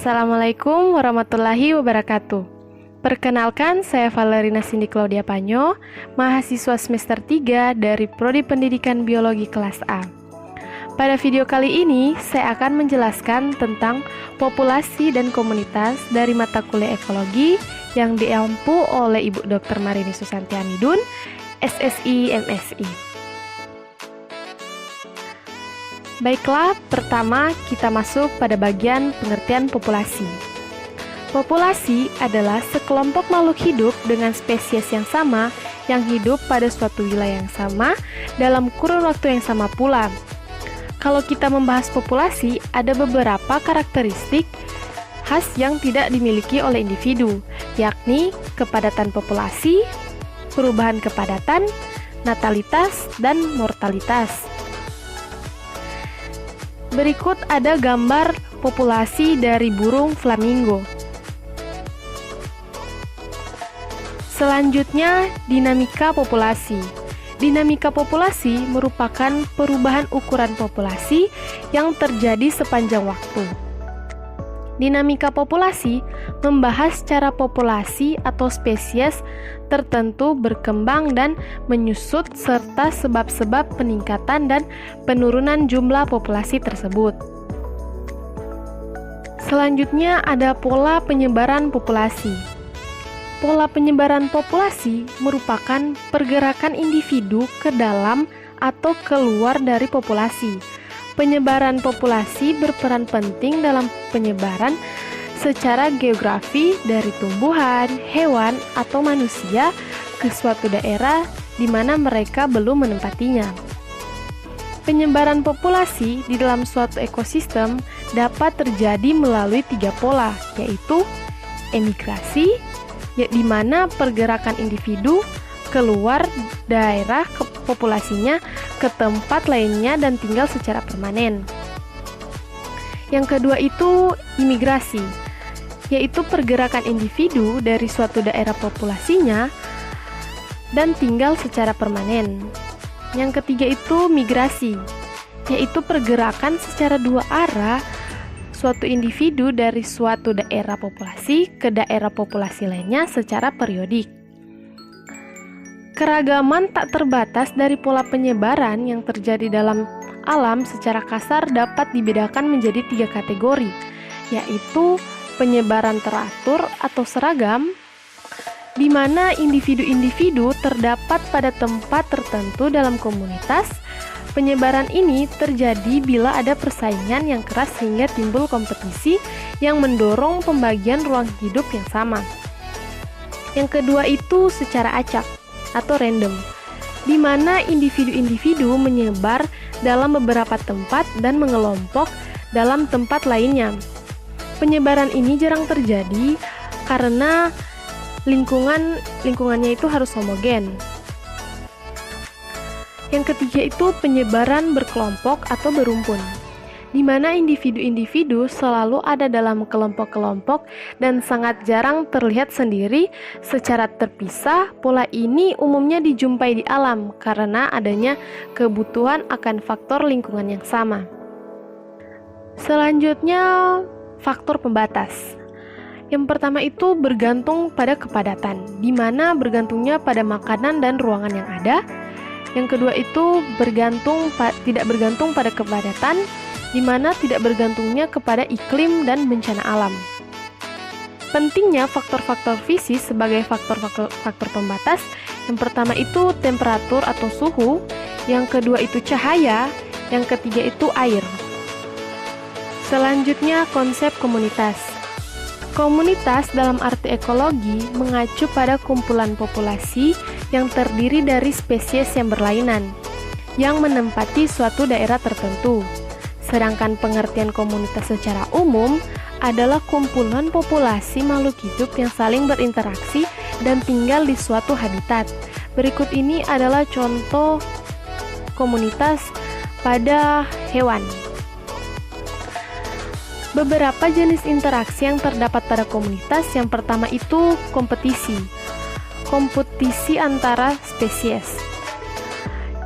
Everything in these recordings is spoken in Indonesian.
Assalamualaikum warahmatullahi wabarakatuh. Perkenalkan, saya Valerina Cindy Claudia Panyo, mahasiswa semester 3 dari Prodi Pendidikan Biologi kelas A. Pada video kali ini, saya akan menjelaskan tentang populasi dan komunitas dari mata kuliah ekologi yang diampu oleh Ibu Dr. Marini Susanti Amidun, SSI MSI. Baiklah, pertama kita masuk pada bagian pengertian populasi. Populasi adalah sekelompok makhluk hidup dengan spesies yang sama yang hidup pada suatu wilayah yang sama dalam kurun waktu yang sama pula. Kalau kita membahas populasi, ada beberapa karakteristik khas yang tidak dimiliki oleh individu, yakni kepadatan populasi, perubahan kepadatan, natalitas, dan mortalitas. Berikut ada gambar populasi dari burung flamingo. Selanjutnya, dinamika populasi. Dinamika populasi merupakan perubahan ukuran populasi yang terjadi sepanjang waktu. Dinamika populasi membahas cara populasi atau spesies tertentu berkembang dan menyusut serta sebab-sebab peningkatan dan penurunan jumlah populasi tersebut. Selanjutnya ada pola penyebaran populasi. Pola penyebaran populasi merupakan pergerakan individu ke dalam atau keluar dari populasi. Penyebaran populasi berperan penting dalam penyebaran secara geografi dari tumbuhan, hewan, atau manusia ke suatu daerah di mana mereka belum menempatinya. Penyebaran populasi di dalam suatu ekosistem dapat terjadi melalui 3 pola, yaitu emigrasi, di mana pergerakan individu keluar daerah populasinya ke tempat lainnya dan tinggal secara permanen. Yang kedua itu imigrasi, yaitu pergerakan individu dari suatu daerah populasinya dan tinggal secara permanen. Yang ketiga itu migrasi, yaitu pergerakan secara 2 arah suatu individu dari suatu daerah populasi ke daerah populasi lainnya secara periodik. Keragaman tak terbatas dari pola penyebaran yang terjadi dalam alam secara kasar dapat dibedakan menjadi 3 kategori, yaitu penyebaran teratur atau seragam, di mana individu-individu terdapat pada tempat tertentu dalam komunitas. Penyebaran ini terjadi bila ada persaingan yang keras sehingga timbul kompetisi yang mendorong pembagian ruang hidup yang sama. Yang kedua itu secara acak atau random, di mana individu-individu menyebar dalam beberapa tempat dan mengelompok dalam tempat lainnya. Penyebaran ini jarang terjadi karena lingkungannya itu harus homogen. Yang ketiga itu penyebaran berkelompok atau berumpun, di mana individu-individu selalu ada dalam kelompok-kelompok dan sangat jarang terlihat sendiri secara terpisah. Pola ini umumnya dijumpai di alam karena adanya kebutuhan akan faktor lingkungan yang sama. Selanjutnya, faktor pembatas. Yang pertama itu bergantung pada kepadatan, di mana bergantungnya pada makanan dan ruangan yang ada. Yang kedua itu tidak bergantung pada kepadatan, di mana tidak bergantungnya kepada iklim dan bencana alam. Pentingnya faktor-faktor fisik sebagai faktor pembatas. Yang pertama itu temperatur atau suhu, yang kedua itu cahaya, yang ketiga itu air. Selanjutnya konsep komunitas. Komunitas dalam arti ekologi mengacu pada kumpulan populasi yang terdiri dari spesies yang berlainan, yang menempati suatu daerah tertentu. Sedangkan pengertian komunitas secara umum adalah kumpulan populasi makhluk hidup yang saling berinteraksi dan tinggal di suatu habitat. Berikut ini adalah contoh komunitas pada hewan. Beberapa jenis interaksi yang terdapat pada komunitas. Yang pertama itu kompetisi antara spesies.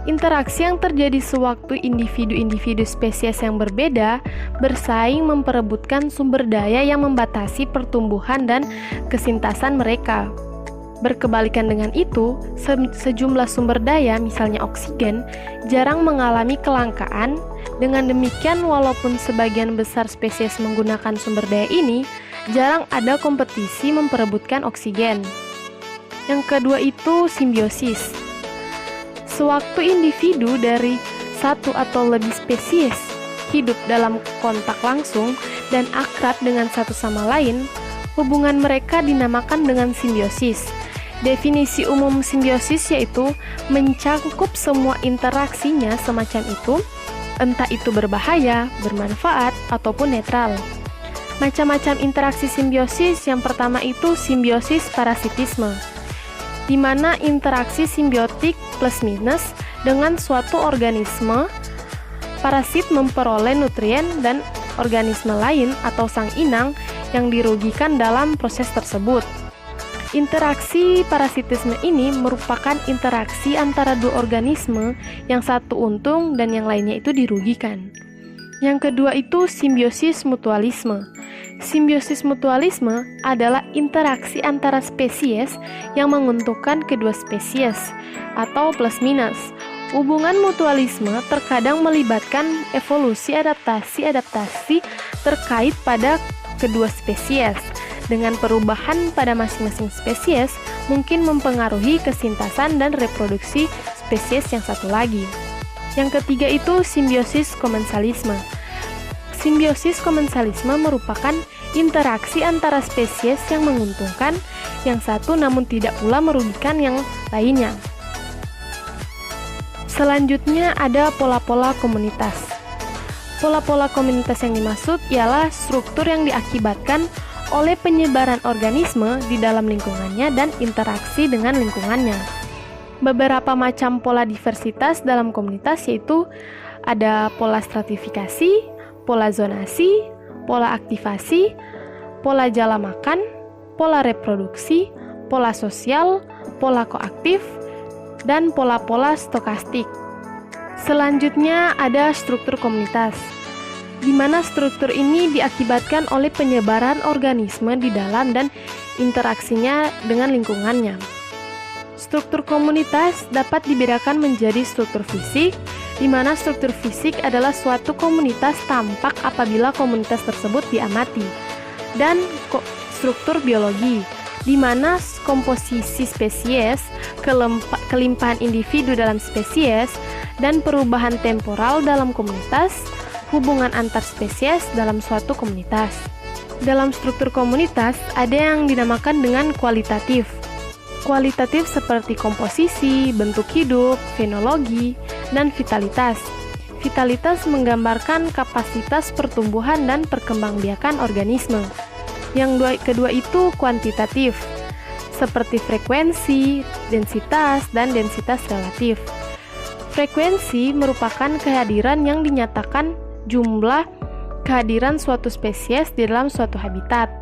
Interaksi yang terjadi sewaktu individu-individu spesies yang berbeda bersaing memperebutkan sumber daya yang membatasi pertumbuhan dan kesintasan mereka. Berkebalikan dengan itu, sejumlah sumber daya, misalnya oksigen, jarang mengalami kelangkaan. Dengan demikian, walaupun sebagian besar spesies menggunakan sumber daya ini, jarang ada kompetisi memperebutkan oksigen. Yang kedua itu simbiosis. Sewaktu individu dari satu atau lebih spesies hidup dalam kontak langsung dan akrab dengan satu sama lain, hubungan mereka dinamakan dengan simbiosis. Definisi umum simbiosis yaitu mencakup semua interaksinya semacam itu, entah itu berbahaya, bermanfaat, ataupun netral. Macam-macam interaksi simbiosis, yang pertama itu simbiosis parasitisme, di mana interaksi simbiotik plus minus dengan suatu organisme, parasit memperoleh nutrien dan organisme lain atau sang inang yang dirugikan dalam proses tersebut. Interaksi parasitisme ini merupakan interaksi antara dua organisme yang satu untung dan yang lainnya itu dirugikan. Yang kedua itu simbiosis mutualisme. Simbiosis mutualisme adalah interaksi antara spesies yang menguntungkan kedua spesies atau plus minus. Hubungan mutualisme terkadang melibatkan evolusi adaptasi terkait pada kedua spesies. Dengan perubahan pada masing-masing spesies mungkin mempengaruhi kesintasan dan reproduksi spesies yang satu lagi. Yang ketiga itu simbiosis komensalisme. Simbiosis komensalisme merupakan interaksi antara spesies yang menguntungkan yang satu namun tidak pula merugikan yang lainnya. Selanjutnya ada pola-pola komunitas. Pola-pola komunitas yang dimaksud ialah struktur yang diakibatkan oleh penyebaran organisme di dalam lingkungannya dan interaksi dengan lingkungannya. Beberapa macam pola diversitas dalam komunitas yaitu ada pola stratifikasi, pola zonasi, pola aktivasi, pola jala makan, pola reproduksi, pola sosial, pola koaktif, dan pola-pola stokastik. Selanjutnya ada struktur komunitas, di mana struktur ini diakibatkan oleh penyebaran organisme di dalam dan interaksinya dengan lingkungannya. Struktur komunitas dapat dibedakan menjadi struktur fisik, di mana struktur fisik adalah suatu komunitas tampak apabila komunitas tersebut diamati, dan struktur biologi, di mana komposisi spesies, kelimpahan individu dalam spesies, dan perubahan temporal dalam komunitas, hubungan antar spesies dalam suatu komunitas. Dalam struktur komunitas ada yang dinamakan dengan kualitatif. Kualitatif seperti komposisi, bentuk hidup, fenologi, dan vitalitas. Vitalitas menggambarkan kapasitas pertumbuhan dan perkembangbiakan organisme. Yang kedua itu kuantitatif, seperti frekuensi, densitas, dan densitas relatif. Frekuensi merupakan kehadiran yang dinyatakan jumlah kehadiran suatu spesies di dalam suatu habitat.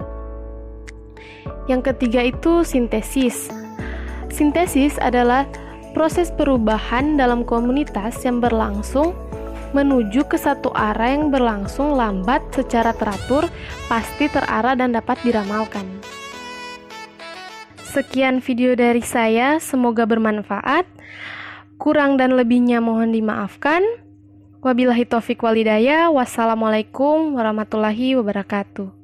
Yang ketiga itu sintesis. Sintesis adalah proses perubahan dalam komunitas yang berlangsung menuju ke satu arah yang berlangsung lambat secara teratur, pasti terarah dan dapat diramalkan. Sekian video dari saya, semoga bermanfaat. Kurang dan lebihnya mohon dimaafkan. Wabillahi taufiq walhidayah. Wassalamualaikum warahmatullahi wabarakatuh.